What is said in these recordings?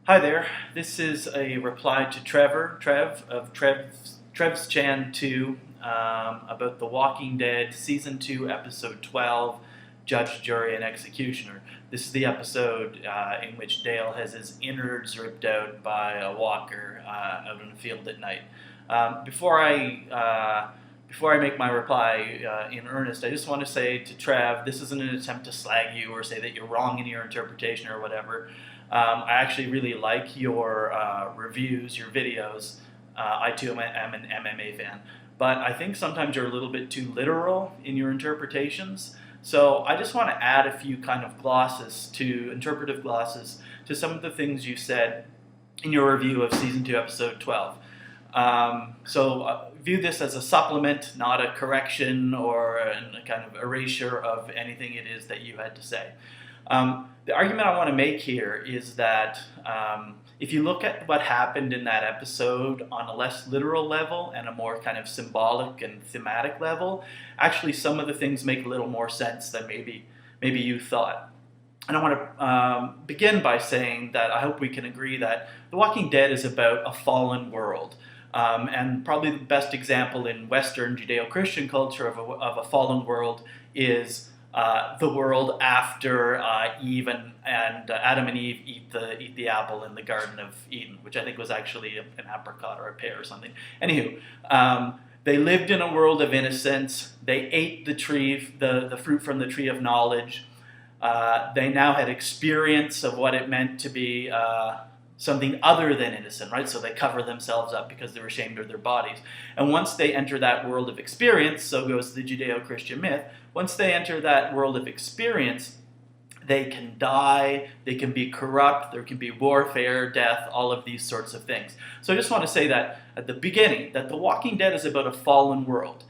Hi there. This is a reply to Trev of Trev's Chan 2 about The Walking Dead Season 2, Episode 12, Judge, Jury, and Executioner. This is the episode in which Dale has his innards ripped out by a walker out in a field at night. Before I make my reply in earnest, I just want to say to Trev, this isn't an attempt to slag you or say that you're wrong in your interpretation or whatever. I actually really like your reviews, your videos. I too am an MMA fan. But I think sometimes you're a little bit too literal in your interpretations. So I just want to add a few kind of interpretive glosses to some of the things you said in your review of Season 2, Episode 12. View this as a supplement, not a correction or a kind of erasure of anything it is that you had to say. The argument I want to make here is that if you look at what happened in that episode on a less literal level and a more kind of symbolic and thematic level, actually some of the things make a little more sense than maybe you thought. And I want to begin by saying that I hope we can agree that The Walking Dead is about a fallen world. And probably the best example in Western Judeo-Christian culture of a fallen world is the world after Eve and Adam and Eve eat the apple in the Garden of Eden, which I think was actually an apricot or a pear or something. Anywho, they lived in a world of innocence. They ate the fruit from the tree of knowledge. They now had experience of what it meant to be something other than innocent, right? So they cover themselves up because they're ashamed of their bodies. And once they enter that world of experience, so goes the Judeo-Christian myth, once they enter that world of experience, they can die, they can be corrupt, there can be warfare, death, all of these sorts of things. So I just want to say that at the beginning, that The Walking Dead is about a fallen world.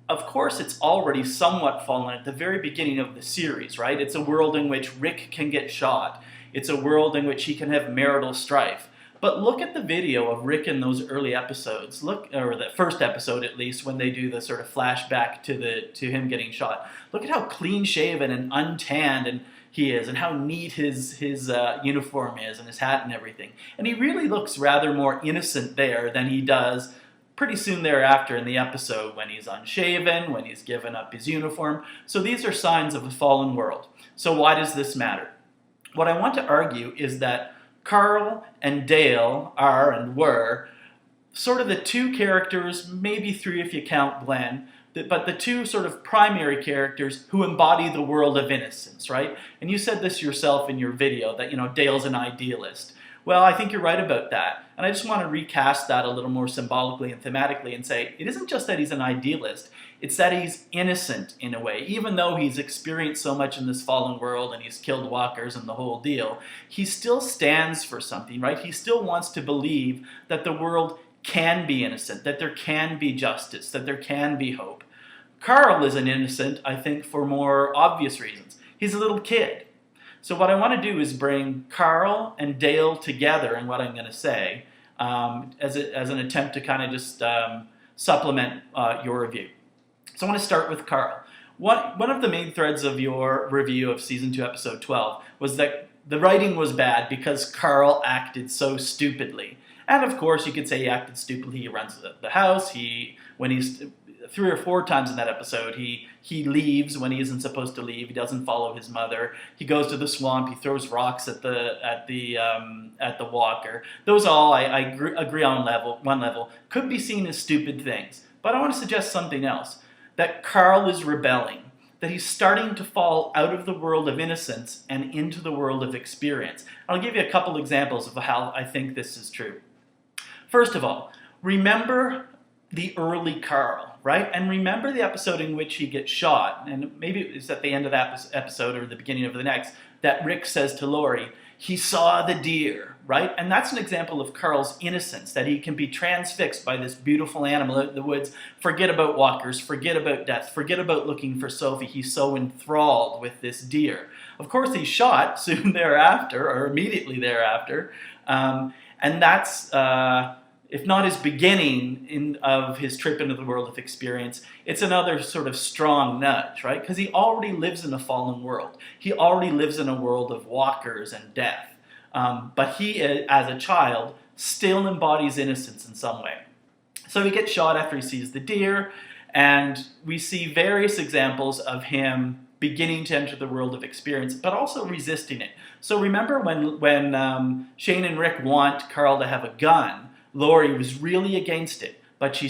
Of course, it's already somewhat fallen at the very beginning of the series, right? It's a world in which Rick can get shot. It's a world in which he can have marital strife. But look at the video of Rick in those early episodes. Or the first episode at least, when they do the sort of flashback to him getting shot. Look at how clean-shaven and untanned he is, and how neat his uniform is, and his hat and everything. And he really looks rather more innocent there than he does pretty soon thereafter in the episode, when he's unshaven, when he's given up his uniform. So these are signs of a fallen world. So why does this matter? What I want to argue is that Carl and Dale are and were sort of the two characters, maybe three if you count Glenn, but the two sort of primary characters who embody the world of innocence, right? And you said this yourself in your video, that, Dale's an idealist. Well, I think you're right about that. And I just want to recast that a little more symbolically and thematically and say, it isn't just that he's an idealist, it's that he's innocent in a way. Even though he's experienced so much in this fallen world and he's killed walkers and the whole deal, he still stands for something, right? He still wants to believe that the world can be innocent, that there can be justice, that there can be hope. Carl is an innocent, I think, for more obvious reasons. He's a little kid. So what I want to do is bring Carl and Dale together in what I'm going to say as an attempt to kind of just supplement your review. So I want to start with Carl. One of the main threads of your review of Season 2, Episode 12 was that the writing was bad because Carl acted so stupidly. And of course, you could say he acted stupidly. He runs the house. When he's 3 or 4 times in that episode, he leaves when he isn't supposed to leave. He doesn't follow his mother. He goes to the swamp. He throws rocks at the walker. Those all I agree on one level could be seen as stupid things. But I want to suggest something else. That Carl is rebelling. That he's starting to fall out of the world of innocence and into the world of experience. I'll give you a couple examples of how I think this is true. First of all, remember the early Carl, right? And remember the episode in which he gets shot, and maybe it's at the end of that episode or the beginning of the next, that Rick says to Lori, he saw the deer, right? And that's an example of Carl's innocence, that he can be transfixed by this beautiful animal out in the woods, forget about walkers, forget about death, forget about looking for Sophie. He's so enthralled with this deer. Of course, he's shot soon thereafter, or immediately thereafter, and that's if not his beginning of his trip into the world of experience, it's another sort of strong nudge, right? Because he already lives in a fallen world. He already lives in a world of walkers and death. but he, as a child, still embodies innocence in some way. So he gets shot after he sees the deer, and we see various examples of him beginning to enter the world of experience, but also resisting it. So remember when Shane and Rick want Carl to have a gun, Laurie was really against it, but she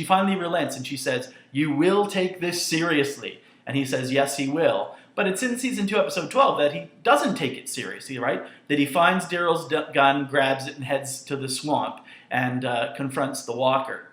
finally relents and she says, "You will take this seriously." And he says, "Yes, he will." But it's in season 2, episode 12 that he doesn't take it seriously, right? That he finds Daryl's gun, grabs it, and heads to the swamp and confronts the walker.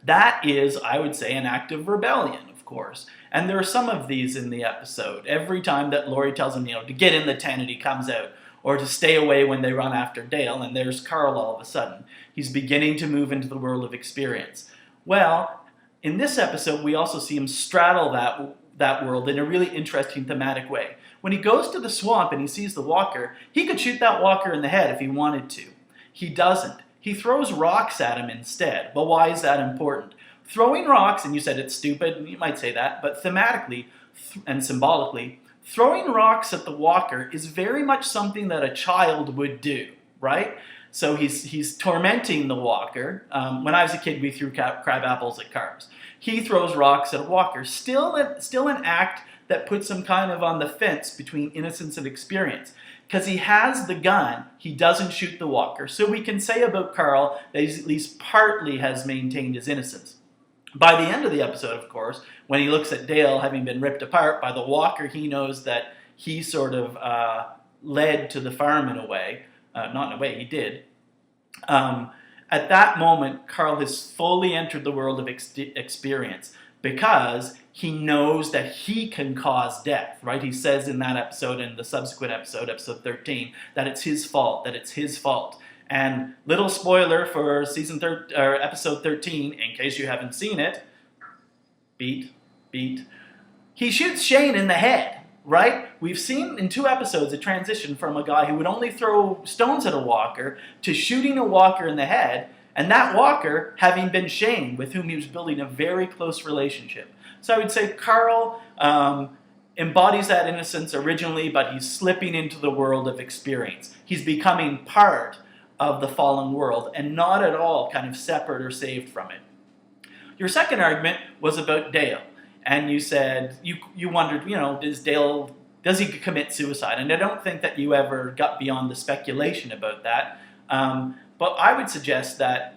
That is, I would say, an act of rebellion, of course. And there are some of these in the episode. Every time that Laurie tells him, to get in the tent and he comes out, or to stay away when they run after Dale, and there's Carl all of a sudden. He's beginning to move into the world of experience. Well, in this episode, we also see him straddle that world in a really interesting thematic way. When he goes to the swamp and he sees the walker, he could shoot that walker in the head if he wanted to. He doesn't. He throws rocks at him instead. Well, why is that important? Throwing rocks, and you said it's stupid, and you might say that, but thematically and symbolically, throwing rocks at the walker is very much something that a child would do, right? So he's tormenting the walker. When I was a kid, we threw crab apples at cars. He throws rocks at a walker. Still an act that puts him kind of on the fence between innocence and experience. Because he has the gun, he doesn't shoot the walker. So we can say about Carl that he at least partly has maintained his innocence. By the end of the episode, of course, when he looks at Dale having been ripped apart by the walker, he knows that he sort of led to the farm in a way. Not in a way, he did. At that moment, Carl has fully entered the world of experience because he knows that he can cause death, right? He says in that episode and the subsequent episode, episode 13, that it's his fault, And little spoiler for episode 13, in case you haven't seen it, beat, he shoots Shane in the head, right? We've seen in 2 episodes a transition from a guy who would only throw stones at a walker to shooting a walker in the head, and that walker having been Shane, with whom he was building a very close relationship. So I would say Carl embodies that innocence originally, but he's slipping into the world of experience. He's becoming part of the fallen world and not at all kind of separate or saved from it. Your second argument was about Dale. And you said, you wondered, does he commit suicide? And I don't think that you ever got beyond the speculation about that. But I would suggest that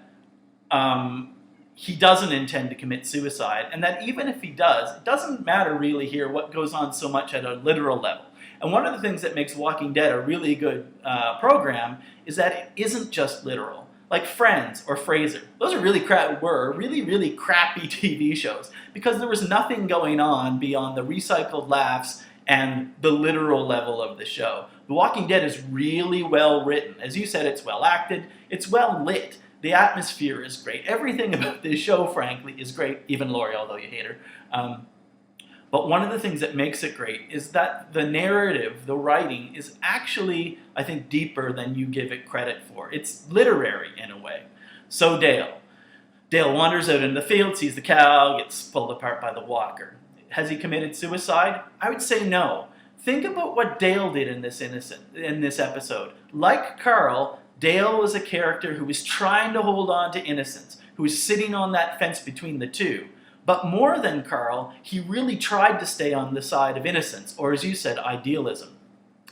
he doesn't intend to commit suicide, and that even if he does, it doesn't matter really here what goes on so much at a literal level. And one of the things that makes Walking Dead a really good program is that it isn't just literal. Like Friends or Frasier, those are really really crappy TV shows because there was nothing going on beyond the recycled laughs and the literal level of the show. The Walking Dead is really well written. As you said, it's well acted, it's well lit. The atmosphere is great. Everything about this show, frankly, is great. Even Laurie, although you hate her. But one of the things that makes it great is that the narrative, the writing, is actually, I think, deeper than you give it credit for. It's literary in a way. So Dale wanders out in the field, sees the cow, gets pulled apart by the walker. Has he committed suicide? I would say no. Think about what Dale did in this episode. Like Carl, Dale was a character who was trying to hold on to innocence, who was sitting on that fence between the two. But more than Carl, he really tried to stay on the side of innocence, or as you said, idealism.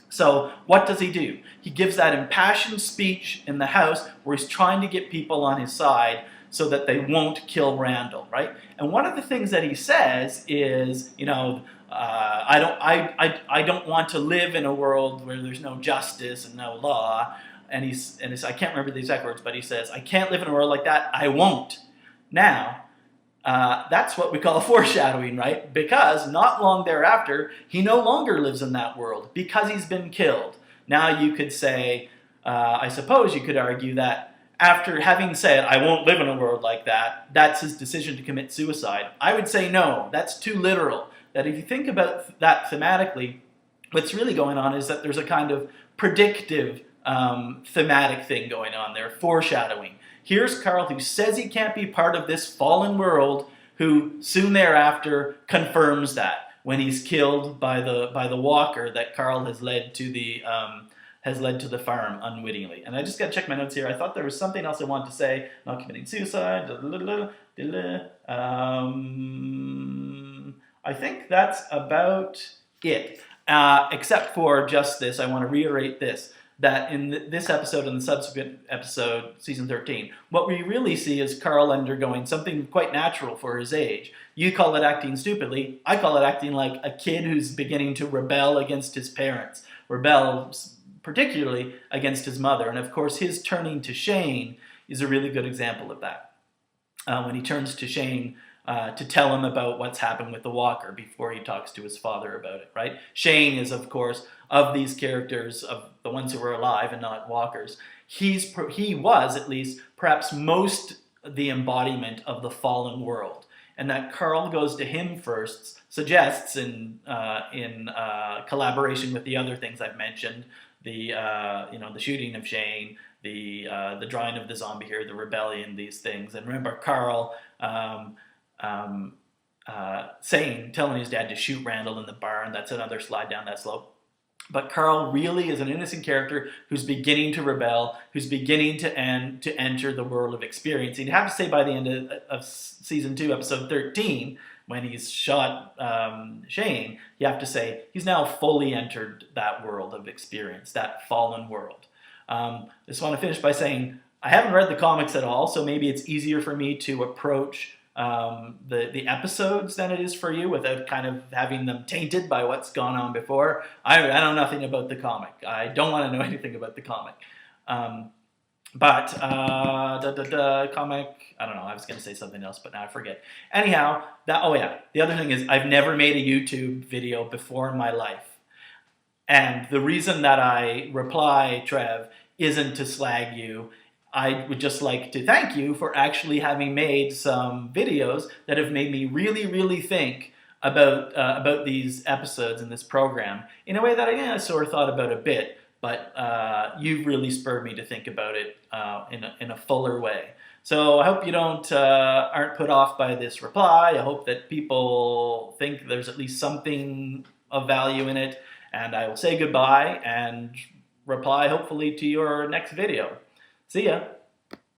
So what does he do? He gives that impassioned speech in the house where he's trying to get people on his side so that they won't kill Randall, right? And one of the things that he says is, I don't want to live in a world where there's no justice and no law. And I can't remember the exact words, but he says, I can't live in a world like that. I won't. Now, that's what we call foreshadowing, right? Because not long thereafter, he no longer lives in that world because he's been killed. Now you could say, I suppose you could argue that after having said, I won't live in a world like that, that's his decision to commit suicide. I would say no, that's too literal. That if you think about that thematically, what's really going on is that there's a kind of predictive thematic thing going on there, foreshadowing. Here's Carl who says he can't be part of this fallen world, who soon thereafter confirms that when he's killed by the walker that Carl has led to the has led to the farm unwittingly. And I just got to check my notes here. I thought there was something else I wanted to say. Not committing suicide. I think that's about it. Except for just this, I want to reiterate this, that in this episode and the subsequent episode, season 13, what we really see is Carl undergoing something quite natural for his age. You call it acting stupidly. I call it acting like a kid who's beginning to rebel against his parents, rebel particularly against his mother. And of course, his turning to Shane is a really good example of that. When he turns to Shane to tell him about what's happened with the walker before he talks to his father about it, right? Shane is, of course, of these characters, of the ones who are alive and not walkers, he was, at least, perhaps most the embodiment of the fallen world. And that Carl goes to him first, suggests in collaboration with the other things I've mentioned, the shooting of Shane, the drawing of the zombie here, the rebellion, these things. And remember Carl telling his dad to shoot Randall in the barn. That's another slide down that slope. But Carl really is an innocent character who's beginning to rebel, who's beginning to enter the world of experience. You'd have to say by the end of season 2, episode 13, when he's shot Shane, you have to say he's now fully entered that world of experience, that fallen world. Just want to finish by saying I haven't read the comics at all, so maybe it's easier for me to approach the episodes than it is for you without kind of having them tainted by what's gone on before. I know nothing about the comic. I don't want to know anything about the comic. Comic, I don't know, I was going to say something else, but now I forget. Anyhow, the other thing is I've never made a YouTube video before in my life. And the reason that I reply, Trev, isn't to slag you. I would just like to thank you for actually having made some videos that have made me really, really think about these episodes in this program in a way that I sort of thought about a bit, but you've really spurred me to think about it in a fuller way. So I hope you aren't put off by this reply. I hope that people think there's at least something of value in it, and I will say goodbye and reply hopefully to your next video. See ya.